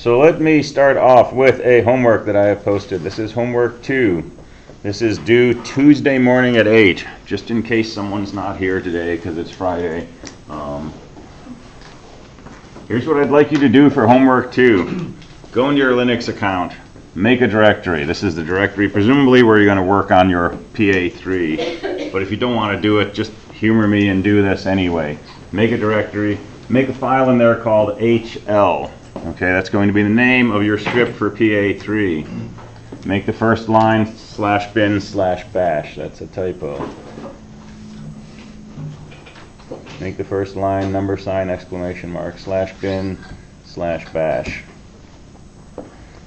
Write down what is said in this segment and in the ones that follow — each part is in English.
So let me start off with a homework that I have posted. This is homework 2. This is due Tuesday morning at 8, just in case someone's not here today because it's Friday. Here's what I'd like you to do for homework 2. Go into your Linux account, make a directory. This is the directory presumably where you're going to work on your PA3. But if you don't want to do it, just humor me and do this anyway. Make a directory, make a file in there called HL. Okay, that's going to be the name of your script for PA3. Make the first line /bin/bash. That's a typo. Make the first line $!! /bin/bash.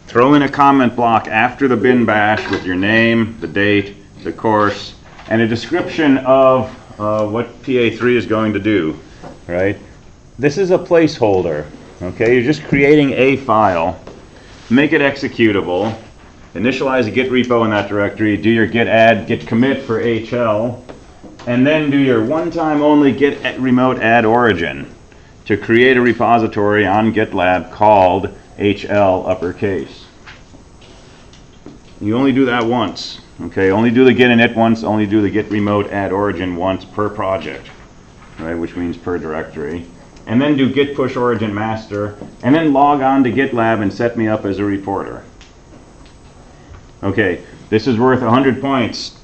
Throw in a comment block after the bin bash with your name, the date, the course, and a description of what PA3 is going to do. Right? This is a placeholder. Okay, you're just creating a file. Make it executable. Initialize a Git repo in that directory. Do your git add, git commit for HL. And then do your one-time only git remote add origin to create a repository on GitLab called HL uppercase. You only do that once. Okay, only do the git init once, only do the git remote add origin once per project, right? Which means per directory. And then do git push origin master, and then log on to GitLab and set me up as a reporter. Okay, this is worth 100 points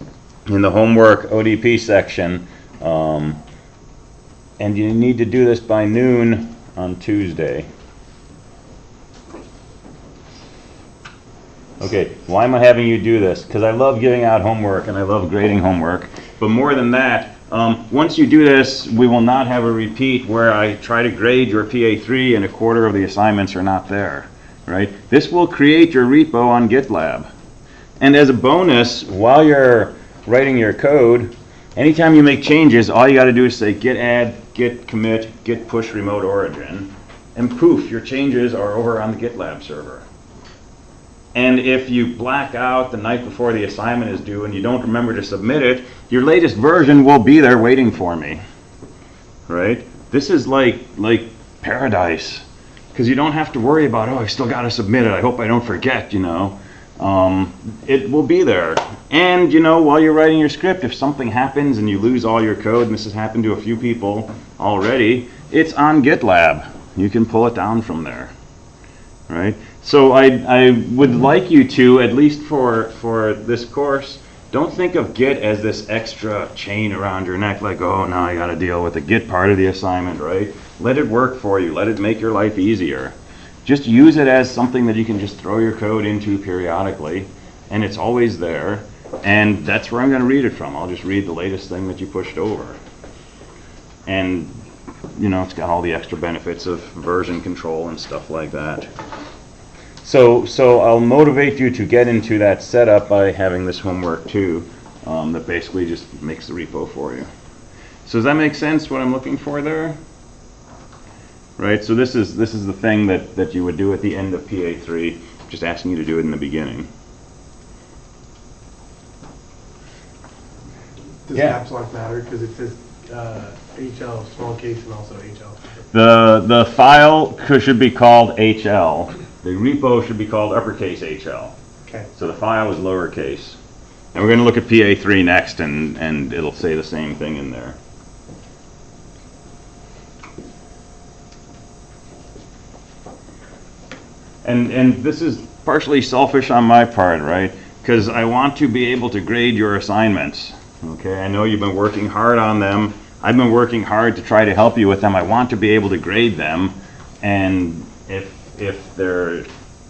in the homework ODP section, and you need to do this by noon on Tuesday. Okay, why am I having you do this? Because I love giving out homework and I love grading homework, but more than that, once you do this, we will not have a repeat where I try to grade your PA3 and a quarter of the assignments are not there, right? This will create your repo on GitLab. And as a bonus, while you're writing your code, anytime you make changes, all you got to do is say git add, git commit, git push remote origin, and poof, your changes are over on the GitLab server. And if you black out the night before the assignment is due and you don't remember to submit it, your latest version will be there waiting for me, right? This is like paradise, because you don't have to worry about, oh, I still got to submit it. I hope I don't forget, you know. It will be there. And, you know, while you're writing your script, if something happens and you lose all your code, and this has happened to a few people already, it's on GitLab. You can pull it down from there, right? So I would like you to, at least for this course, don't think of Git as this extra chain around your neck, like, oh, now I got to deal with the Git part of the assignment, right? Let it work for you. Let it make your life easier. Just use it as something that you can just throw your code into periodically, and it's always there, and that's where I'm going to read it from. I'll just read the latest thing that you pushed over. And, you know, it's got all the extra benefits of version control and stuff like that. So I'll motivate you to get into that setup by having this homework too, that basically just makes the repo for you. So does that make sense, what I'm looking for there? Right, so this is the thing that you would do at the end of PA3, just asking you to do it in the beginning. Does caps lock matter? Because it says HL small case and also HL. The file should be called HL. The repo should be called uppercase HL. Okay. So the file is lowercase. And we're going to look at PA3 next, and it'll say the same thing in there. And this is partially selfish on my part, right? Because I want to be able to grade your assignments. Okay, I know you've been working hard on them. I've been working hard to try to help you with them. I want to be able to grade them. And if they're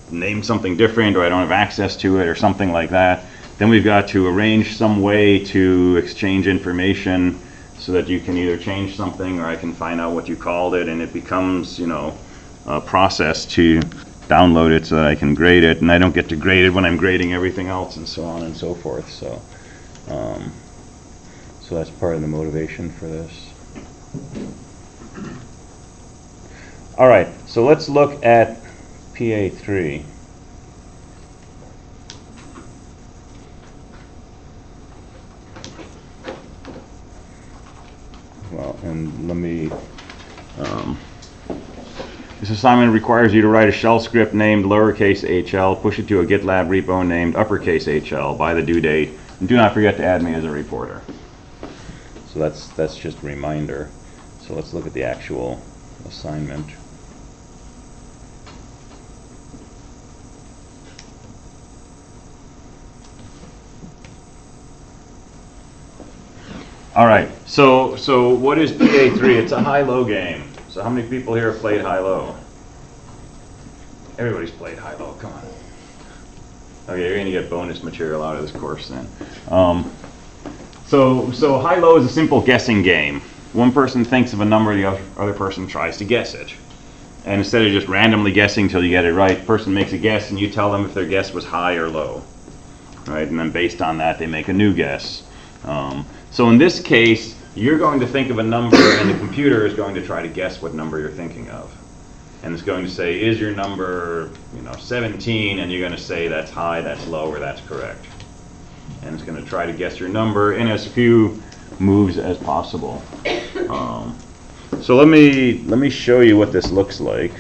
named something different or I don't have access to it or something like that, then we've got to arrange some way to exchange information so that you can either change something or I can find out what you called it, and it becomes, you know, a process to download it so that I can grade it, and I don't get to grade it when I'm grading everything else and so on and so forth. So so that's part of the motivation for this. All right, so let's look at PA3. Well, and let me This assignment requires you to write a shell script named lowercase hl, push it to a GitLab repo named uppercase hl by the due date, and do not forget to add me as a reporter. So that's just a reminder. So let's look at the actual assignment. All right, so what is PA3? It's a high-low game. So how many people here have played high-low? Everybody's played high-low, come on. Okay, you're gonna get bonus material out of this course then. So high-low is a simple guessing game. One person thinks of a number, the other person tries to guess it. And instead of just randomly guessing till you get it right, the person makes a guess and you tell them if their guess was high or low. Right, and then based on that they make a new guess. So in this case, you're going to think of a number and the computer is going to try to guess what number you're thinking of. And it's going to say, is your number 17? And you're going to say that's high, that's low, or that's correct. And it's going to try to guess your number in as few moves as possible. So let me show you what this looks like.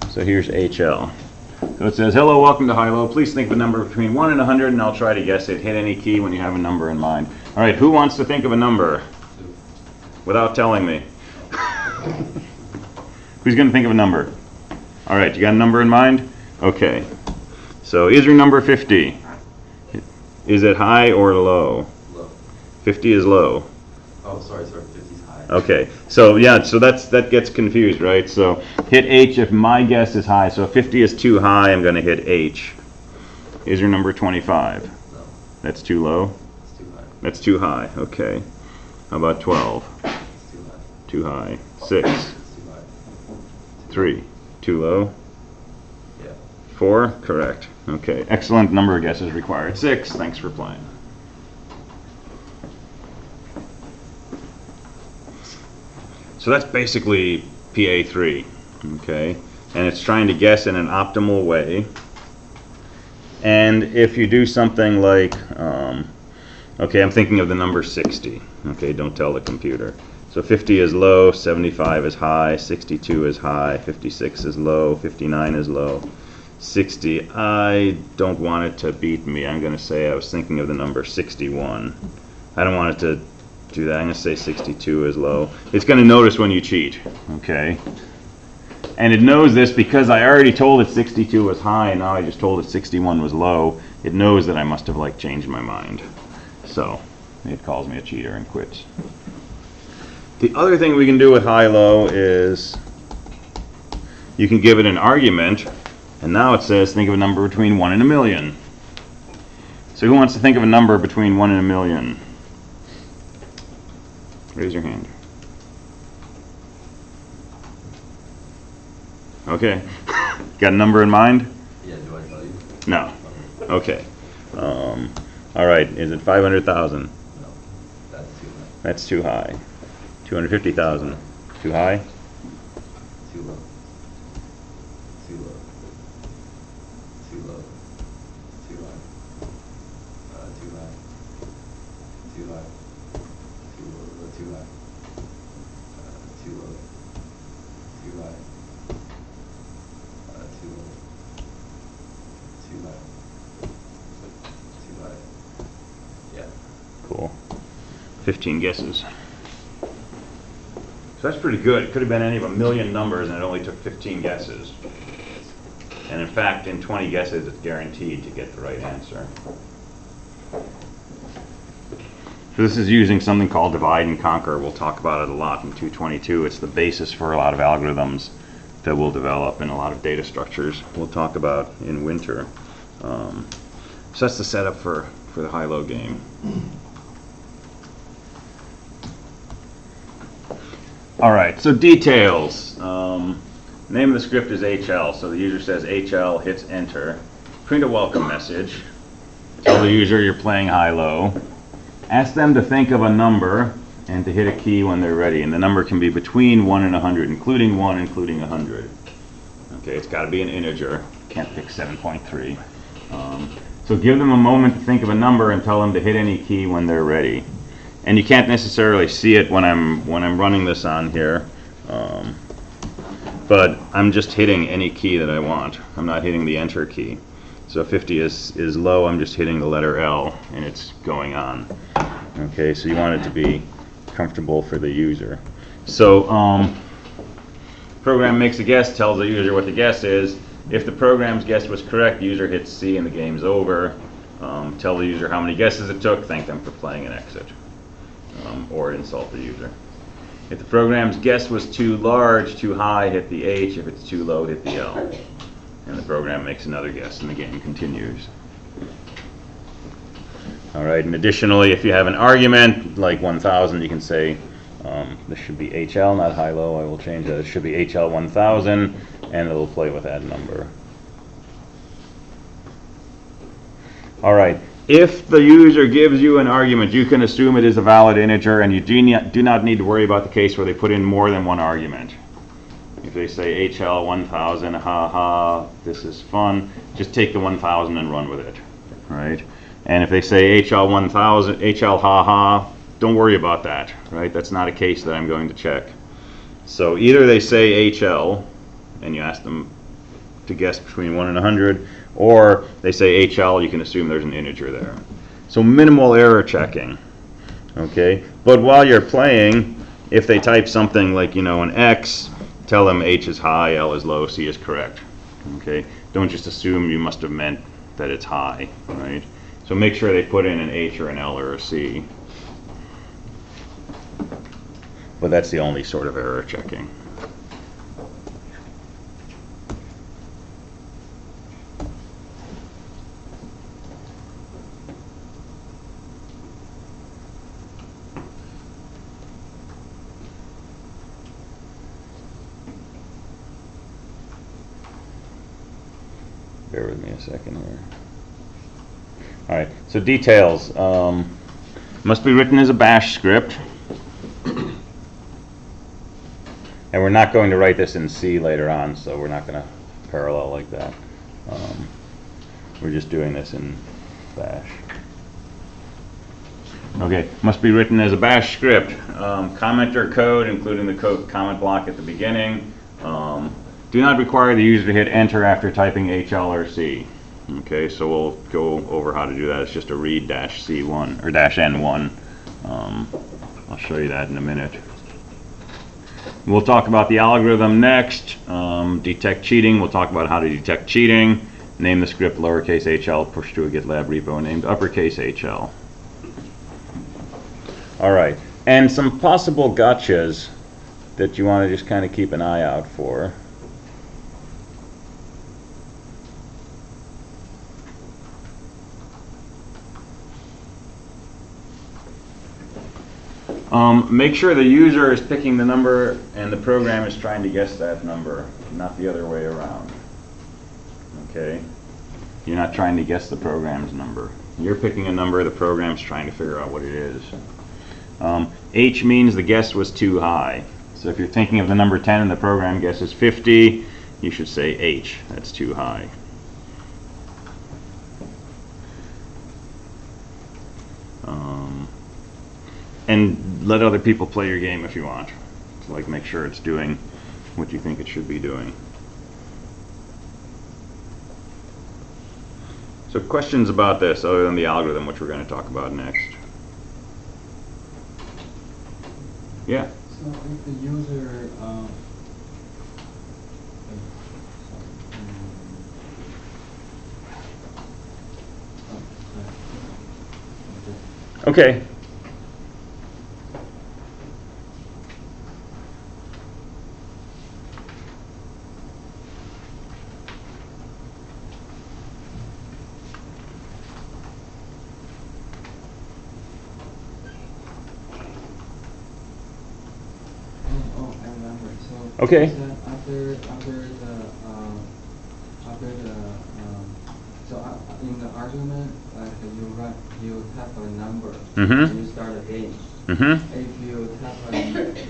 So here's HL. So it says, hello, welcome to high-low. Please think of a number between 1 and 100, and I'll try to guess it. Hit any key when you have a number in mind. All right, who wants to think of a number without telling me? Who's going to think of a number? All right, you got a number in mind? Okay. So is your number 50? Is it high or low? Low. 50 is low. Oh, sorry, 50's high. Okay, so yeah, so that gets confused, right? So hit H if my guess is high. So if 50 is too high, I'm going to hit H. Is your number 25? No. That's too low? It's too high. That's too high, okay. How about 12? It's too high. Too high. 6? It's too high. 3? Too low? Yeah. 4? Correct. Okay, excellent number of guesses required. 6, thanks for playing. So that's basically PA3, okay? And it's trying to guess in an optimal way. And if you do something like, okay, I'm thinking of the number 60. Okay, don't tell the computer. So 50 is low, 75 is high, 62 is high, 56 is low, 59 is low. 60, I don't want it to beat me. I'm going to say I was thinking of the number 61. I don't want it to do that. I'm going to say 62 is low. It's going to notice when you cheat, okay? And it knows this because I already told it 62 was high, and now I just told it 61 was low. It knows that I must have changed my mind. So it calls me a cheater and quits. The other thing we can do with high-low is you can give it an argument, and now it says think of a number between 1 and a million. So who wants to think of a number between 1 and a million? Raise your hand. Okay. Got a number in mind? Yeah, do I tell you? No. Okay. All right. Is it 500,000? No. That's too high. That's too high. 250,000. Too high? Too low. Too low. Too low. Too high. Too high. Too high. Too low. Too high. Too low. Too high. Too low. Too high. Too high. Yeah. Cool. 15 guesses. So that's pretty good. It could have been any of a million numbers and it only took 15 guesses. And in fact, in 20 guesses, it's guaranteed to get the right answer. So this is using something called divide and conquer. We'll talk about it a lot in 222. It's the basis for a lot of algorithms that we'll develop and a lot of data structures we'll talk about in winter. So that's the setup for the high-low game. All right, so details. Name of the script is HL, so the user says HL, hits enter. Print a welcome message. Tell the user you're playing high-low. Ask them to think of a number and to hit a key when they're ready. And the number can be between 1 and 100, including 1, including 100. Okay, it's got to be an integer. Can't pick 7.3. So give them a moment to think of a number and tell them to hit any key when they're ready. And you can't necessarily see it when I'm running this on here, but I'm just hitting any key that I want. I'm not hitting the enter key. So 50 is low, I'm just hitting the letter L and it's going on. Okay, so you want it to be comfortable for the user. So program makes a guess, tells the user what the guess is. If the program's guess was correct, the user hits C and the game's over. Tell the user how many guesses it took, thank them for playing and exit. Or insult the user. If the program's guess was too large, too high, hit the H. If it's too low, hit the L. And the program makes another guess and the game continues. All right, and additionally, if you have an argument, like 1000, you can say, this should be HL, not high-low. I will change that. It should be HL 1000, and it'll play with that number. All right, if the user gives you an argument, you can assume it is a valid integer, and you do not need to worry about the case where they put in more than one argument. If they say HL 1000, ha, this is fun, just take the 1000 and run with it, right? And if they say HL 1000, HL ha, don't worry about that, right? That's not a case that I'm going to check. So either they say HL, and you ask them to guess between 1 and 100, or they say HL, you can assume there's an integer there. So minimal error checking, okay? But while you're playing, if they type something like, an X, tell them H is high, L is low, C is correct, okay? Don't just assume you must have meant that it's high, right? So make sure they put in an H or an L or a C. But that's the only sort of error checking. Bear with me a second here. All right, so details. Must be written as a bash script. And we're not going to write this in C later on, so we're not going to parallel like that. We're just doing this in bash. Okay, must be written as a bash script. Commenter code, including the comment block at the beginning. Do not require the user to hit enter after typing HL or C. Okay, so we'll go over how to do that. It's just a read -C1 or -N1. I'll show you that in a minute. We'll talk about the algorithm next. Detect cheating. We'll talk about how to detect cheating. Name the script lowercase HL, push to a GitLab repo named uppercase HL. All right, and some possible gotchas that you want to just kind of keep an eye out for. Make sure the user is picking the number and the program is trying to guess that number, not the other way around. Okay? You're not trying to guess the program's number. You're picking a number, the program's trying to figure out what it is. H means the guess was too high. So if you're thinking of the number 10 and the program guesses 50, you should say H. That's too high. And let other people play your game if you want. So like make sure it's doing what you think it should be doing. So questions about this other than the algorithm, which we're going to talk about next. Yeah? So if the user Okay. Okay. So in the argument, you type a number, Mm-hmm. and you start a game. Mm-hmm. if you have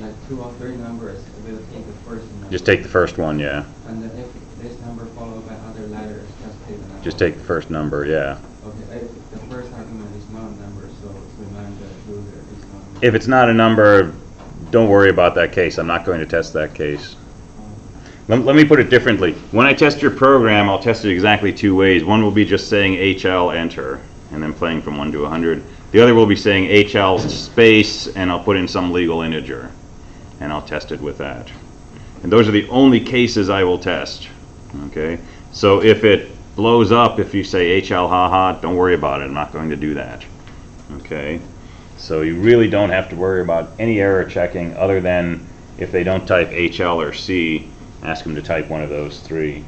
like 2 or 3 numbers, it will take the first number. Just take the first one, yeah. And then if this number followed by other letters, just take the number. Just take the first number, yeah. Okay, if the first argument is not a number, so remind the user it's not a number. If it's not a number, don't worry about that case. I'm not going to test that case. Let me put it differently. When I test your program, I'll test it exactly 2 ways. One will be just saying HL enter, and then playing from 1 to 100. The other will be saying HL space, and I'll put in some legal integer, and I'll test it with that. And those are the only cases I will test. Okay? So if it blows up, if you say HL haha, don't worry about it. I'm not going to do that. Okay? So you really don't have to worry about any error checking other than if they don't type HL or C, ask them to type one of those 3.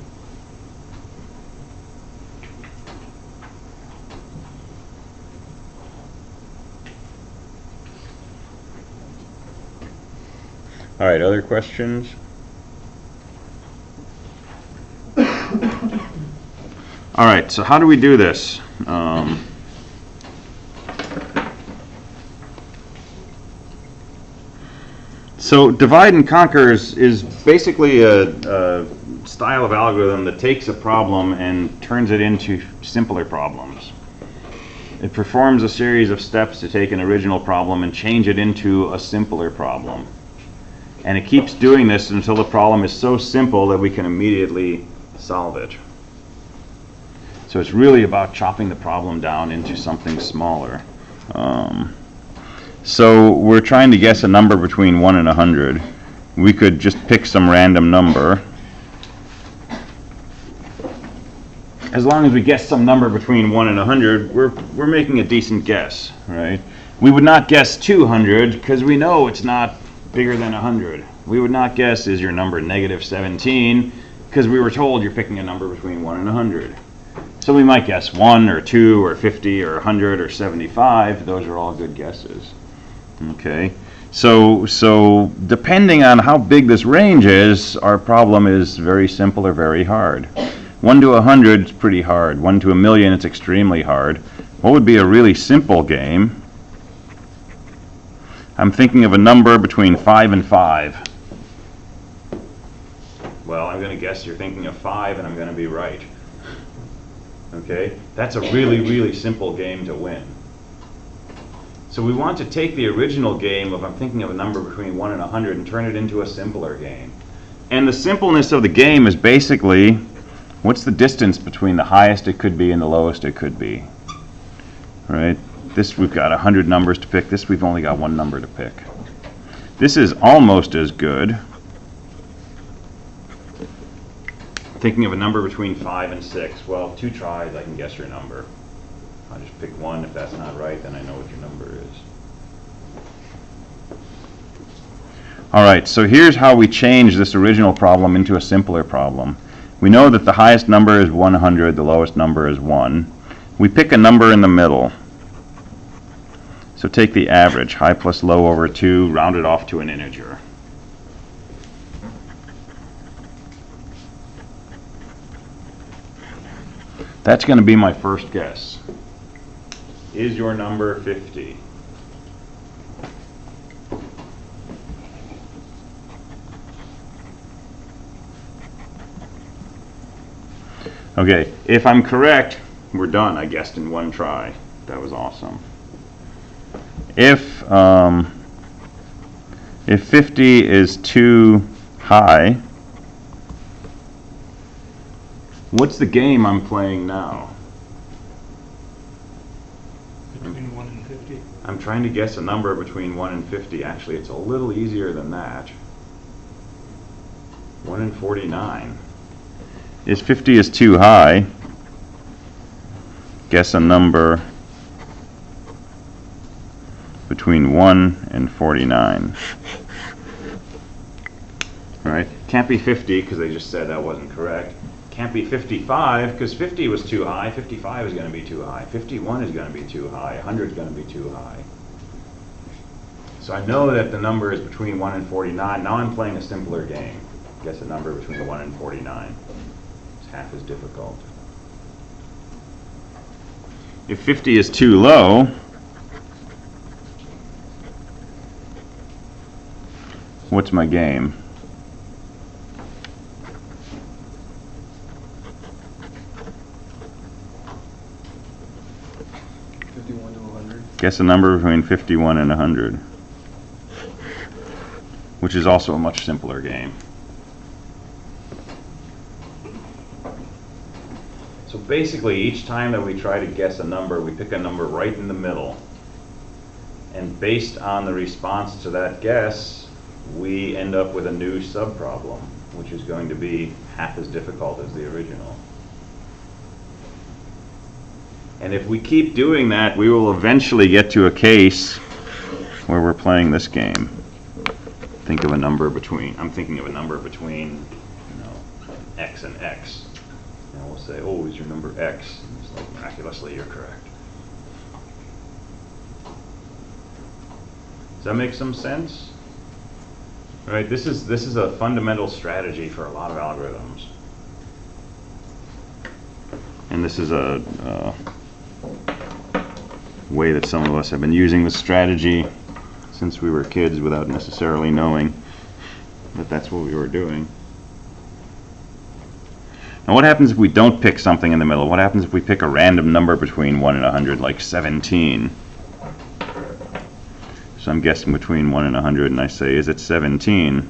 All right, other questions? All right, so how do we do this? So divide and conquer is basically a style of algorithm that takes a problem and turns it into simpler problems. It performs a series of steps to take an original problem and change it into a simpler problem. And it keeps doing this until the problem is so simple that we can immediately solve it. So it's really about chopping the problem down into something smaller. So we're trying to guess a number between 1 and 100. We could just pick some random number. As long as we guess some number between 1 and 100, we're making a decent guess, right? We would not guess 200 because we know it's not bigger than 100. We would not guess, is your number negative 17, because we were told you're picking a number between 1 and 100. So we might guess 1 or 2 or 50 or 100 or 75. Those are all good guesses. Okay, so depending on how big this range is, our problem is very simple or very hard. 1 to 100 is pretty hard. 1 to 1,000,000, it's extremely hard. What would be a really simple game? I'm thinking of a number between 5 and 5. Well, I'm going to guess you're thinking of 5, and I'm going to be right. Okay, that's a really, really simple game to win. So we want to take the original game of I'm thinking of a number between 1 and 100 and turn it into a simpler game. And the simpleness of the game is basically, what's the distance between the highest it could be and the lowest it could be? Right? This we've got 100 numbers to pick. This we've only got 1 number to pick. This is almost as good. Thinking of a number between 5 and 6. Well, 2 tries, I can guess your number. I'll just pick 1. If that's not right, then I know what your number is. All right, so here's how we change this original problem into a simpler problem. We know that the highest number is 100, the lowest number is 1. We pick a number in the middle. So take the average, high plus low over 2, round it off to an integer. That's going to be my first guess. Is your number 50? Okay, if I'm correct, we're done. I guessed in 1 try. That was awesome. If 50 is too high, what's the game I'm playing now? Between 1 and 50. I'm trying to guess a number between 1 and 50. Actually, it's a little easier than that. 1 and 49. If 50 is too high, guess a number between 1 and 49. All right, can't be 50 because they just said that wasn't correct. Can't be 55 because 50 was too high. 55 is going to be too high. 51 is going to be too high. 100 is going to be too high. So I know that the number is between 1 and 49. Now I'm playing a simpler game. Guess a number between 1 and 49. It's half as difficult. If 50 is too low, what's my game? $51 to $100. Guess a number between 51 and 100, which is also a much simpler game. So basically, each time that we try to guess a number, we pick a number right in the middle. And based on the response to that guess, we end up with a new subproblem, which is going to be half as difficult as the original. And if we keep doing that, we will eventually get to a case where we're playing this game. Think of a number between, I'm thinking of a number between, X and X. And we'll say, oh, is your number X? And it's like, miraculously, you're correct. Does that make some sense? All right, this is a fundamental strategy for a lot of algorithms. And this is a way that some of us have been using this strategy since we were kids without necessarily knowing that that's what we were doing. Now what happens if we don't pick something in the middle? What happens if we pick a random number between 1 and 100, like 17? So I'm guessing between 1 and 100, and I say, is it 17?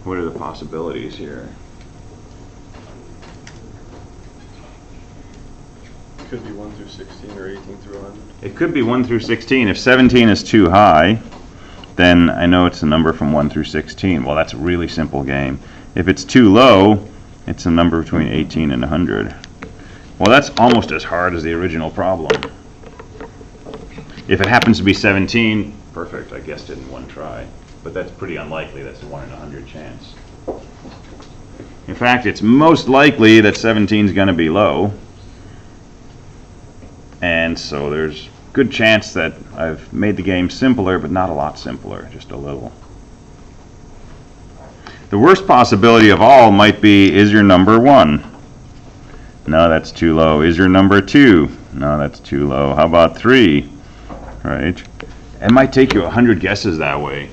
What are the possibilities here? Could be 1 through 16 or 18 through 100. It could be 1 through 16. If 17 is too high, then I know it's a number from 1 through 16. Well, that's a really simple game. If it's too low, it's a number between 18 and 100. Well, that's almost as hard as the original problem. If it happens to be 17, perfect, I guessed it in one try. But that's pretty unlikely. That's a 1 in 100 chance. In fact, it's most likely that 17 is going to be low. And so there's good chance that I've made the game simpler, but not a lot simpler, just a little. The worst possibility of all might be, is your number 1? No, that's too low. Is your number 2? No, that's too low. How about 3? Right? It might take you 100 guesses that way.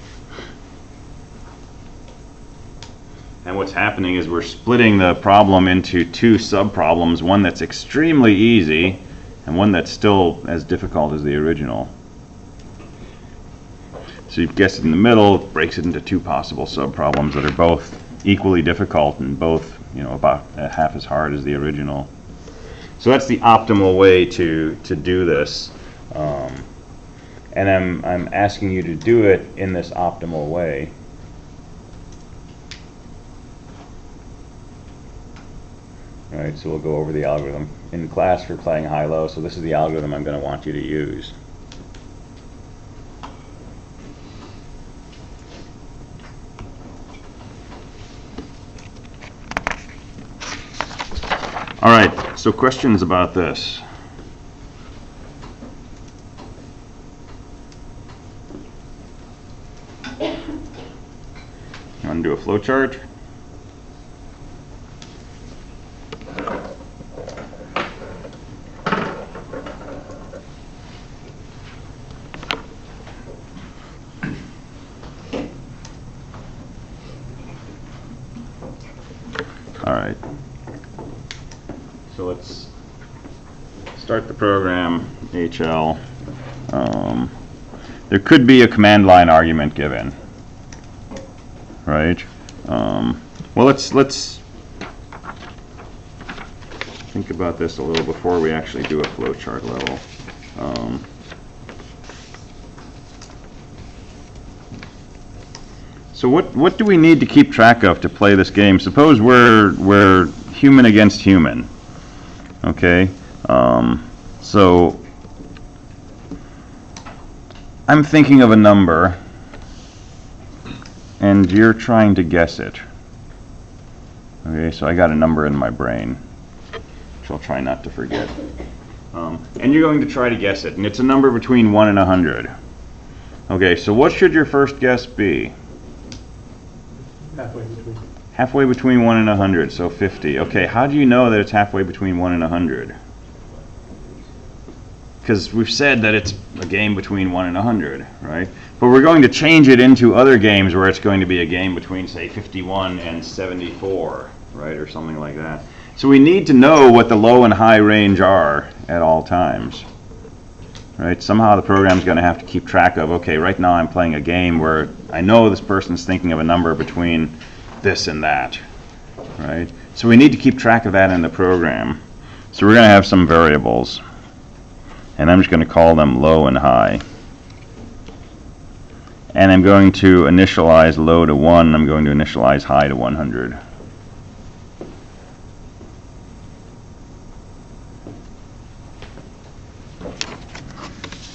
And what's happening is we're splitting the problem into two subproblems, one that's extremely easy and one that's still as difficult as the original. So you've guessed it in the middle, breaks it into two possible subproblems that are both equally difficult and both, about half as hard as the original. So that's the optimal way to do this. And I'm asking you to do it in this optimal way. All right, so we'll go over the algorithm. In class, we're playing high-low, so this is the algorithm I'm going to want you to use. All right, so questions about this? You want to do a flow chart? All right. So let's start the program, HL. There could be a command line argument given, right? Well, let's think about this a little before we actually do a flowchart level. So what do we need to keep track of to play this game? Suppose we're human against human. Okay, so I'm thinking of a number, and you're trying to guess it. Okay, so I got a number in my brain, which I'll try not to forget. And you're going to try to guess it, and it's a number between 1 and 100. Okay, so what should your first guess be? Halfway between. Halfway between 1 and 100, so 50. Okay, how do you know that it's halfway between 1 and 100? because we've said that it's a game between 1 and 100, right? But we're going to change it into other games where it's going to be a game between, say, 51 and 74, right, or something like that. So we need to know what the low and high range are at all times, right? Somehow the program's going to have to keep track of, okay, right now I'm playing a game where I know this person's thinking of a number between this and that, right? So we need to keep track of that in the program. So we're going to have some variables, and I'm just going to call them low and high. And I'm going to initialize low to 1, I'm going to initialize high to 100.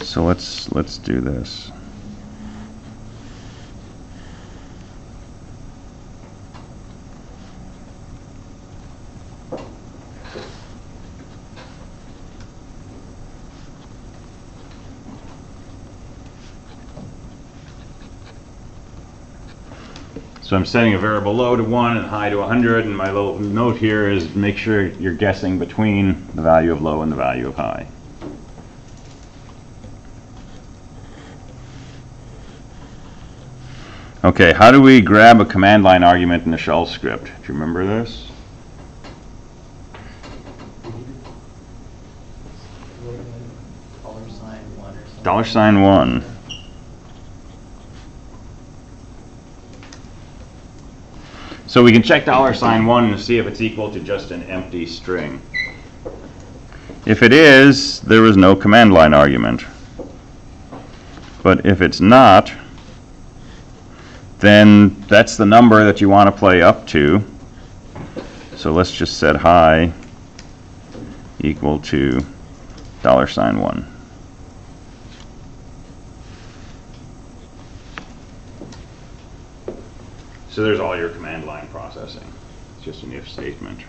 So let's do this. So I'm setting a variable low to 1 and high to 100, and my little note here is make sure you're guessing between the value of low and the value of high. Okay, how do we grab a command line argument in the shell script? Do you remember this? $1. So we can check $1 to see if it's equal to just an empty string. If it is, there is no command line argument. But if it's not, then that's the number that you want to play up to. So let's just set high equal to $1. So there's all your command line processing. It's just an if statement.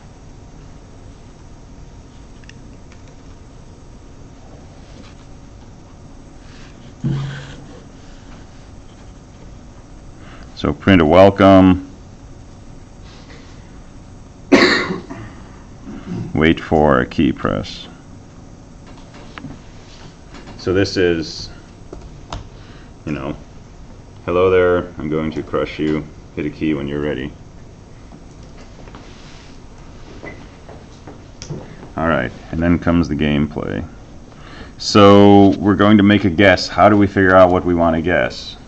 So print a welcome. Wait for a key press. So this is, you know, hello there, I'm going to crush you. Hit a key when you're ready. All right, and then comes the gameplay. So we're going to make a guess. How do we figure out what we want to guess?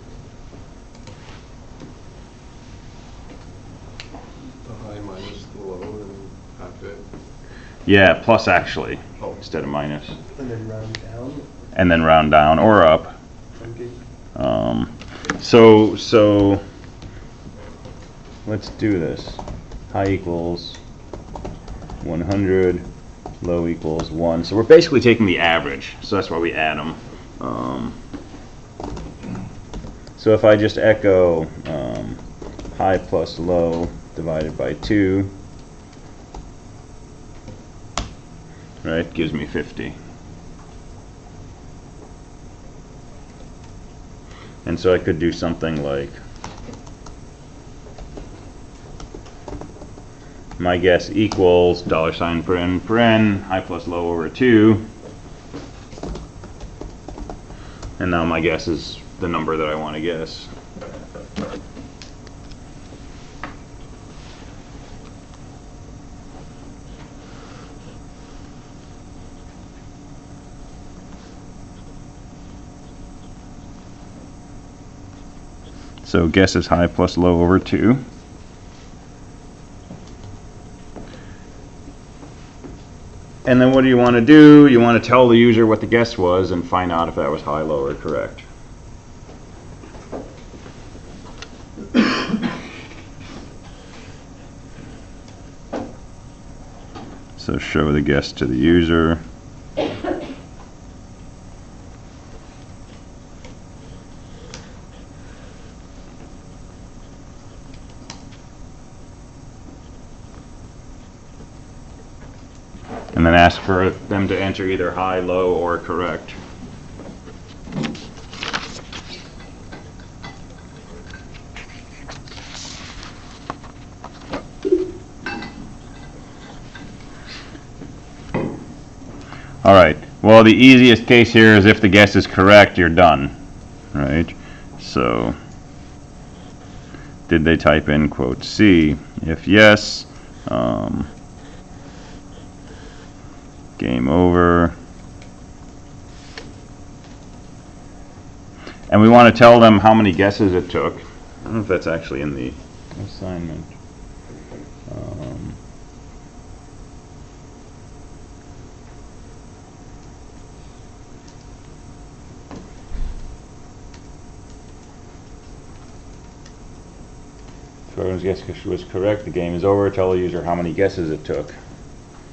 The high minus the low and half it. Yeah, plus actually, instead of minus. And then round down. And then round down or up. Okay. So let's do this. High equals 100, low equals 1. So we're basically taking the average. So that's why we add them. So if I just echo high plus low divided by 2, right, gives me 50. And so I could do something like, my guess equals $paren, high plus low over 2. And now my guess is the number that I want to guess. So guess is high plus low over 2. And then what do you want to do? You want to tell the user what the guess was and find out if that was high, low, or correct. So show the guess to the user. And then ask for them to enter either high, low, or correct. All right, Well, the easiest case here is if the guess is correct, you're done, right? So, did they type in quote C? If yes, game over. And we want to tell them how many guesses it took. I don't know if that's actually in the assignment. If everyone's guess was correct, the game is over. Tell the user how many guesses it took.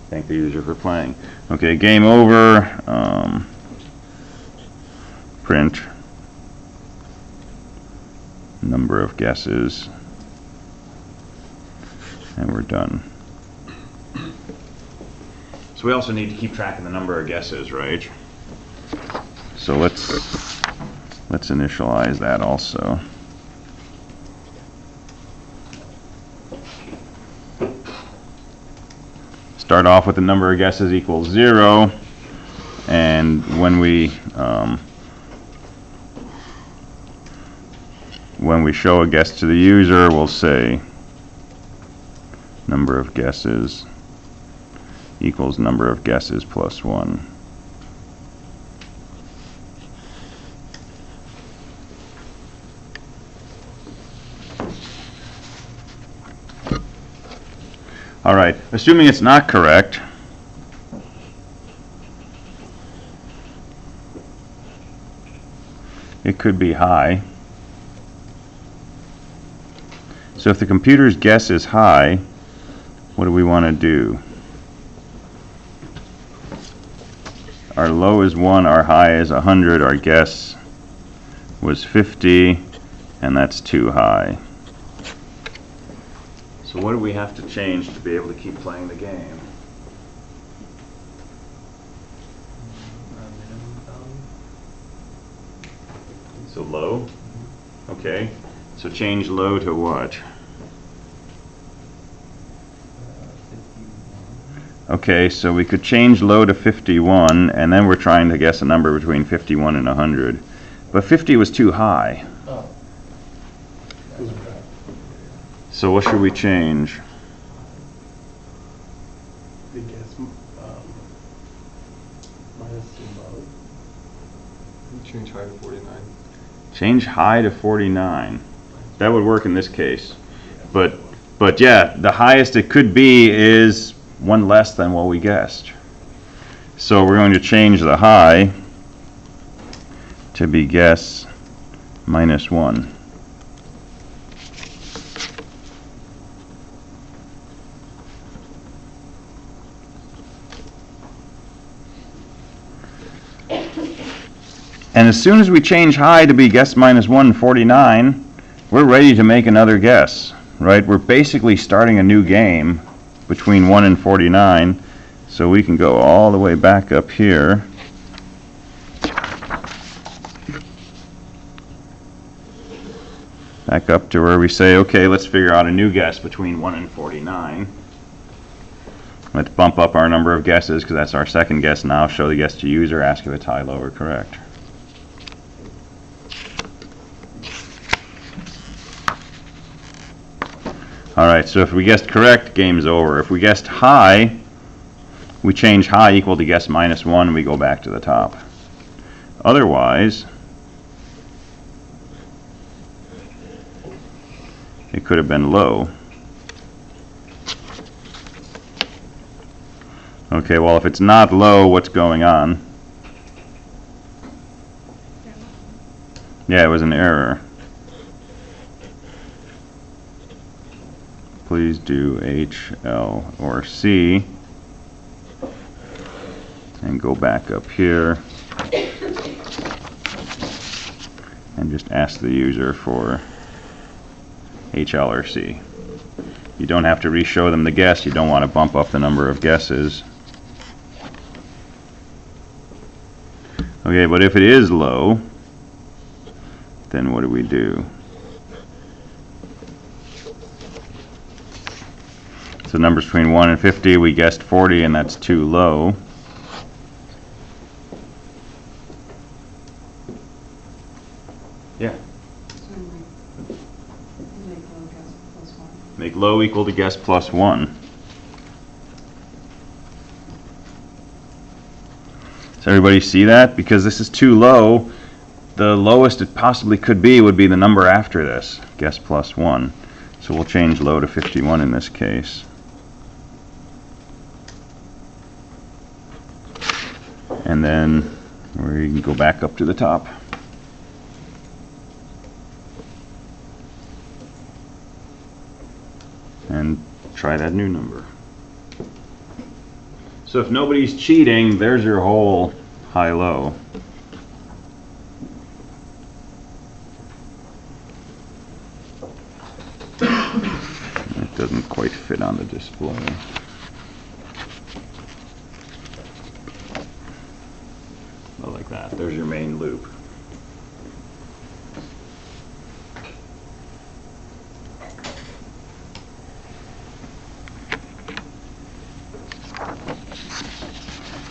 Thank the user for playing. Okay, game over. Print number of guesses, and we're done. So we also need to keep track of the number of guesses, right? So let's initialize that also. Start off with the number of guesses equals 0, and when we show a guess to the user, we'll say number of guesses equals number of guesses plus 1. All right, assuming it's not correct, it could be high. So if the computer's guess is high, what do we want to do? Our low is 1, our high is 100, our guess was 50, and that's too high. So what do we have to change to be able to keep playing the game? So low? Okay. So change low to what? Okay, so we could change low to 51, and then we're trying to guess a number between 51 and 100. But 50 was too high. Oh. So what should we change? The guess minus the low. Change high to 49. Change high to 49. That would work in this case. But yeah, the highest it could be is one less than what we guessed. So we're going to change the high to be guess minus 1. And as soon as we change high to be guess minus 1, 49, we're ready to make another guess, right? We're basically starting a new game between 1 and 49, so we can go all the way back up here. Back up to where we say, okay, let's figure out a new guess between 1 and 49. Let's bump up our number of guesses, because that's our second guess now. Show the guess to user, ask if it's high, low, or correct. Alright, so if we guessed correct, game's over. If we guessed high, we change high equal to guess minus 1, and we go back to the top. Otherwise, it could have been low. Okay, well, if it's not low, what's going on? Yeah, it was an error. Please do H, L, or C, and go back up here and just ask the user for H, L, or C. You don't have to re-show them the guess. You don't want to bump up the number of guesses. Okay, but if it is low, then what do we do? So numbers between 1 and 50, we guessed 40, and that's too low. Yeah. So make low guess plus 1. Make low equal to guess plus 1. Does everybody see that? Because this is too low, the lowest it possibly could be would be the number after this, guess plus 1. So we'll change low to 51 in this case. And then we can go back up to the top. And try that new number. So if nobody's cheating, there's your whole high-low. It doesn't quite fit on the display. Oh, like that. There's your main loop.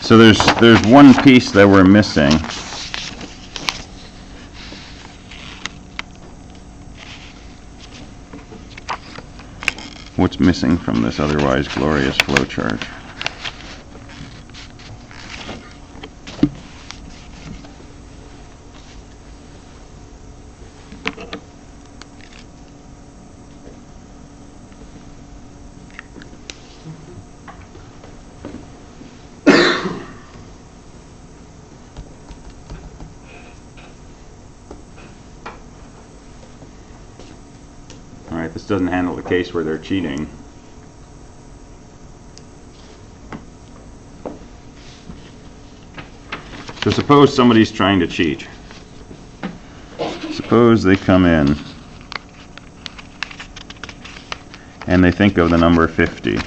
So there's one piece that we're missing. What's missing from this otherwise glorious flowchart? Alright, this doesn't handle the case where they're cheating. So suppose somebody's trying to cheat. Suppose they come in and they think of the number 50.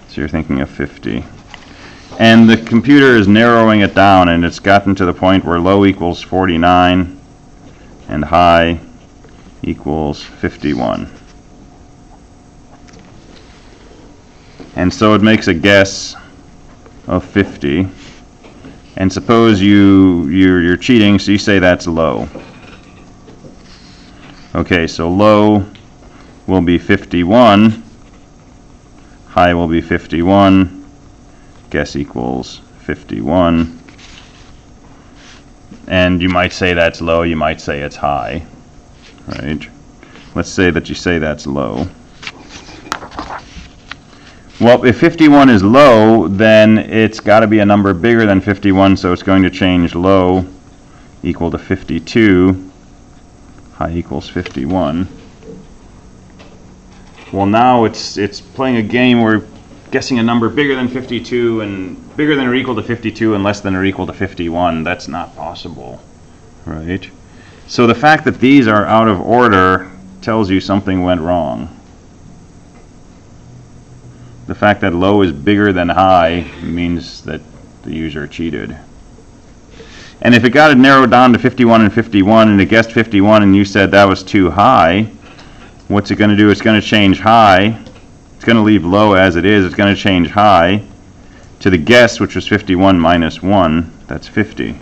So you're thinking of 50. And the computer is narrowing it down, and it's gotten to the point where low equals 49 and high equals 51. And so it makes a guess of 50. And suppose you're cheating, so you say that's low. Okay, so low will be 51, high will be 51. Guess equals 51. And you might say that's low, you might say it's high, right? Let's say that you say that's low. Well, if 51 is low, then it's got to be a number bigger than 51, so it's going to change low equal to 52, high equals 51. Well, now it's playing a game where guessing a number bigger than 52 and bigger than or equal to 52 and less than or equal to 51, that's not possible, right? So the fact that these are out of order tells you something went wrong. The fact that low is bigger than high means that the user cheated. And if it got it narrowed down to 51 and 51 and it guessed 51 and you said that was too high, what's it going to do? It's going to change high. It's going to leave low as it is. It's going to change high to the guess, which was 51 minus 1. That's 50.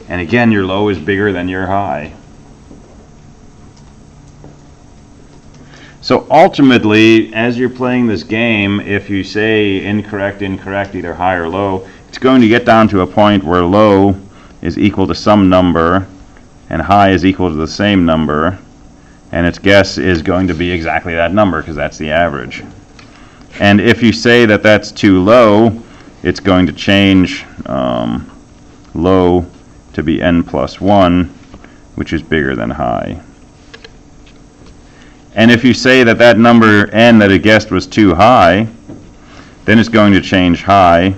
And again, your low is bigger than your high. So ultimately, as you're playing this game, if you say incorrect, incorrect, either high or low, it's going to get down to a point where low is equal to some number and high is equal to the same number. And its guess is going to be exactly that number because that's the average. And if you say that that's too low, it's going to change low to be n plus 1, which is bigger than high. And if you say that that number n that it guessed was too high, then it's going to change high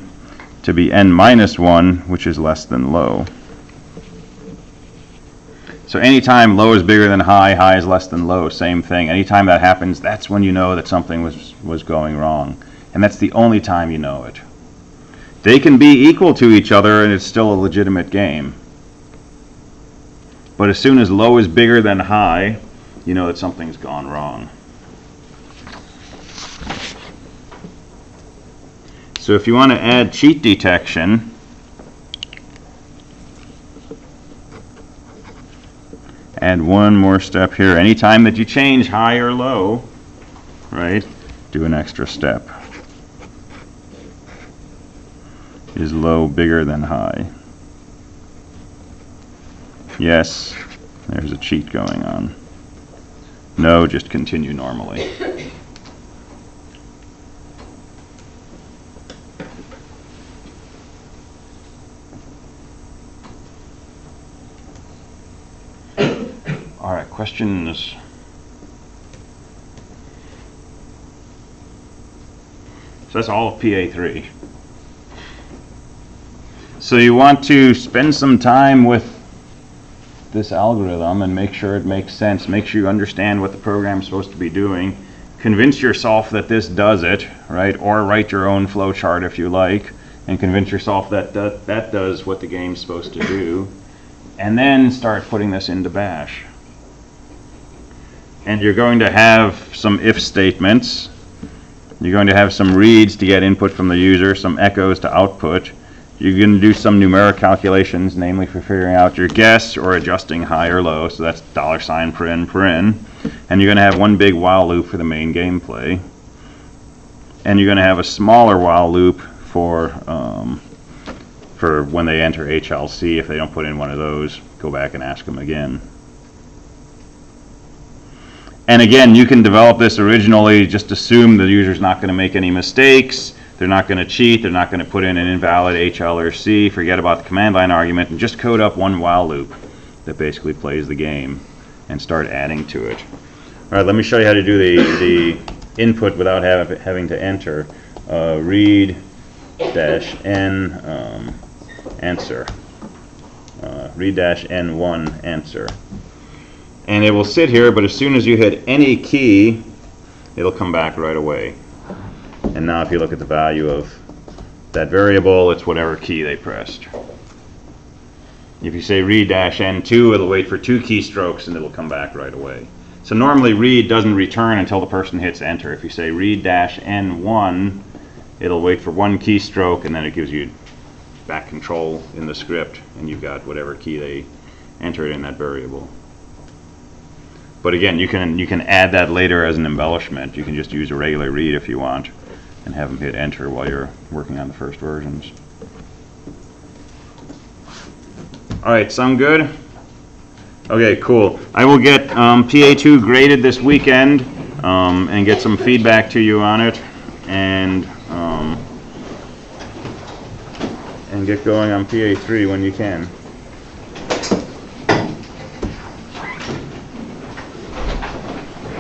to be n minus 1, which is less than low. So anytime low is bigger than high, high is less than low, same thing. Anytime that happens, that's when you know that something was going wrong. And that's the only time you know it. They can be equal to each other and it's still a legitimate game. But as soon as low is bigger than high, you know that something's gone wrong. So if you want to add cheat detection, add one more step here. Anytime that you change high or low, right, do an extra step. Is low bigger than high? Yes, there's a cheat going on. No, just continue normally. All right, questions? So that's all of PA3. So you want to spend some time with this algorithm and make sure it makes sense. Make sure you understand what the program's supposed to be doing. Convince yourself that this does it, right? Or write your own flow chart if you like, and convince yourself that that does what the game's supposed to do. And then start putting this into Bash. And you're going to have some if statements. You're going to have some reads to get input from the user, some echoes to output. You're going to do some numeric calculations, namely for figuring out your guess or adjusting high or low, so that's $paren. And you're going to have one big while loop for the main gameplay. And you're going to have a smaller while loop for when they enter HLC. If they don't put in one of those, go back and ask them again. And again, you can develop this originally, just assume the user's not going to make any mistakes, they're not going to cheat, they're not going to put in an invalid HL or C, forget about the command line argument, and just code up one while loop that basically plays the game and start adding to it. All right, let me show you how to do the input without having to enter. Read dash n answer. Read dash n1 answer. And it will sit here, but as soon as you hit any key, it'll come back right away. And now if you look at the value of that variable, it's whatever key they pressed. If you say read dash n2, it'll wait for 2 keystrokes and it'll come back right away. So normally read doesn't return until the person hits enter. If you say read dash n1, it'll wait for 1 keystroke and then it gives you back control in the script and you've got whatever key they entered in that variable. But again, you can add that later as an embellishment. You can just use a regular read if you want and have them hit enter while you're working on the first versions. All right, sound good? Okay, cool. I will get PA2 graded this weekend and get some feedback to you on it and get going on PA3 when you can.